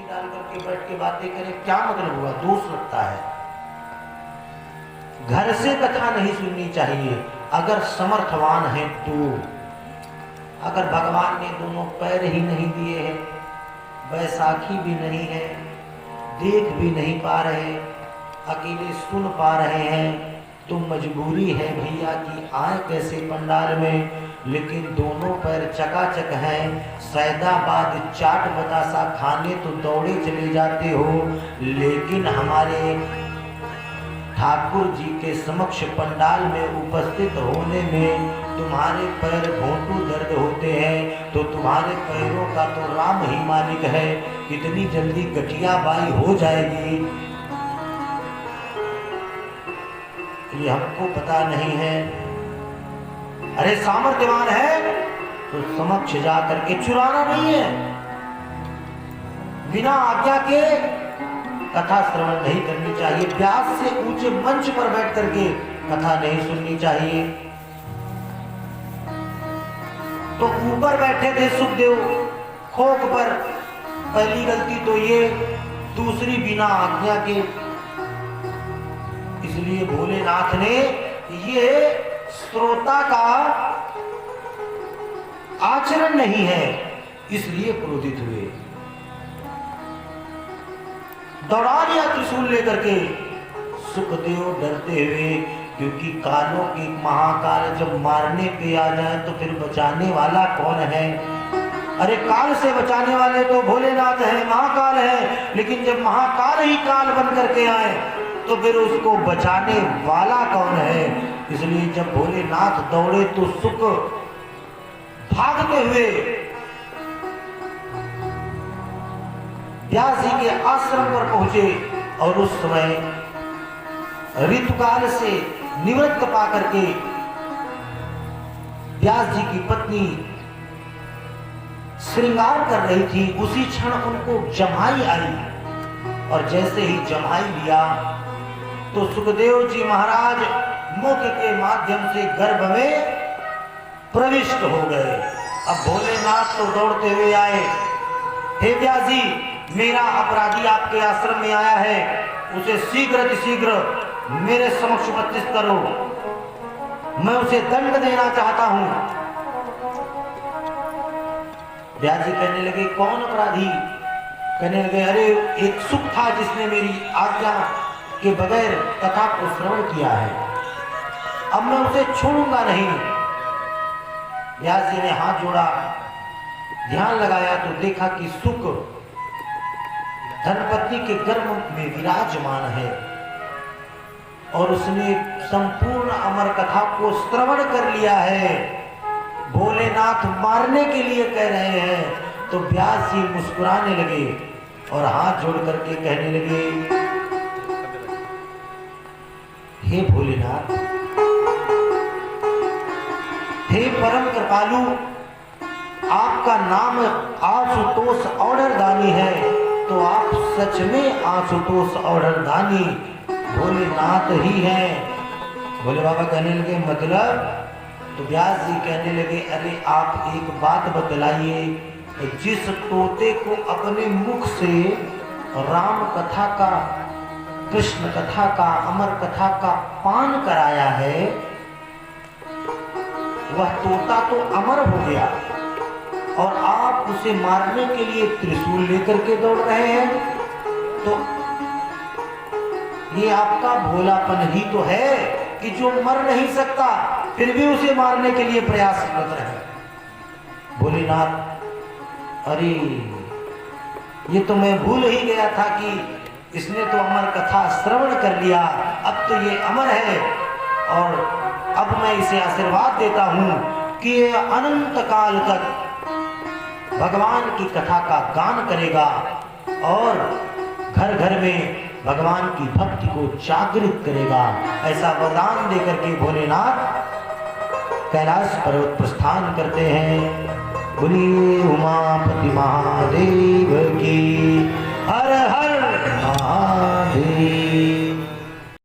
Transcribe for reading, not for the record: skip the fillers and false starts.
डाल करके बैठ के बातें करें, क्या मतलब हुआ? दोष लगता है। घर से कथा नहीं सुननी चाहिए अगर समर्थवान है तो। अगर भगवान ने दोनों पैर ही नहीं दिए हैं, बैसाखी भी नहीं है, देख भी नहीं पा रहे, अकेले सुन पा रहे हैं, तो मजबूरी है भैया कि आए कैसे पंडाल में। लेकिन दोनों पैर चकाचक हैं, सैदाबाद चाट बतासा खाने तो दौड़े चले जाते हो, लेकिन हमारे ठाकुर जी के समक्ष पंडाल में उपस्थित होने में तुम्हारे पैर घोंटू दर्द होते हैं, तो तुम्हारे पैरों का तो राम ही मालिक है, कितनी जल्दी गठिया बाई हो जाएगी ये हमको पता नहीं है। अरे सामर्थ्यवान है तो समक्ष जा करके चुराना नहीं है, बिना आज्ञा के कथा श्रवण नहीं करनी चाहिए, व्यास से ऊंचे मंच पर बैठ करके कथा नहीं सुननी चाहिए। तो ऊपर बैठे थे सुखदेव खोख पर, पहली गलती तो ये, दूसरी बिना आज्ञा के। इसलिए भोलेनाथ ने ये श्रोता का आचरण नहीं है, इसलिए क्रोधित हुए, दौड़ा लिया त्रिशूल लेकर के। सुखदेव डरते हुए, क्योंकि कालों के महाकाल जब मारने पे आ जाए तो फिर बचाने वाला कौन है? अरे काल से बचाने वाले तो भोलेनाथ है, महाकाल है, लेकिन जब महाकाल ही काल बन करके आए तो फिर उसको बचाने वाला कौन है? इसलिए जब भोलेनाथ दौड़े तो सुख भागते हुए व्यास जी के आश्रम पर पहुंचे, और उस समय ऋतुकाल से निवृत्त पा करके व्यास जी की पत्नी श्रृंगार कर रही थी, उसी क्षण उनको जमाई आई, और जैसे ही जमाई लिया तो सुखदेव जी महाराज मुख के माध्यम से गर्भ में प्रविष्ट हो गए। अब भोलेनाथ तो दौड़ते हुए आए, हे व्यास जी, मेरा अपराधी आपके आश्रम में आया है, उसे शीघ्र मेरे समक्ष उपस्थित करो, मैं उसे दंड देना चाहता हूं। व्यास जी कहने लगे, कौन अपराधी? कहने लगे, अरे एक सुख था जिसने मेरी आज्ञा के बगैर कथा को श्रवण किया है, अब मैं उसे छोड़ूंगा नहीं। व्यास जी ने हाथ जोड़ा, ध्यान लगाया तो देखा कि सुख धर्मपत्नी के गर्भ में विराजमान है, और उसने संपूर्ण अमर कथा को श्रवण कर लिया है। भोलेनाथ मारने के लिए कह रहे हैं, तो व्यास जी मुस्कुराने लगे और हाथ जोड़ करके कहने लगे, हे भोलेनाथ, हे परम कृपालु, आपका नाम आशुतोष ऑर्डरदानी है, तो आप सच में आशुतोष ऑर्डरदानी भोलेनाथ ही हैं। भोले बाबा कहने लगे, मतलब? तो व्यास जी कहने लगे, अरे आप एक बात बतलाइए, जिस तोते को अपने मुख से राम कथा का, कृष्ण कथा का, अमर कथा का पान कराया है, वह तोता तो अमर हो गया, और आप उसे मारने के लिए त्रिशूल लेकर के दौड़ रहे हैं, तो ये आपका भोलापन ही तो है कि जो मर नहीं सकता फिर भी उसे मारने के लिए प्रयास कर रहे हैं। भोलेनाथ, अरे ये तो मैं भूल ही गया था कि इसने तो अमर कथा श्रवण कर लिया, अब तो ये अमर है, और अब मैं इसे आशीर्वाद देता हूं कि ये अनंत काल तक भगवान की कथा का गान करेगा, और घर घर में भगवान की भक्ति को जागृत करेगा। ऐसा वरदान देकर के भोलेनाथ कैलाश पर्वत प्रस्थान करते हैं। बोलिए उमापति महादेव की हर हर महादेव।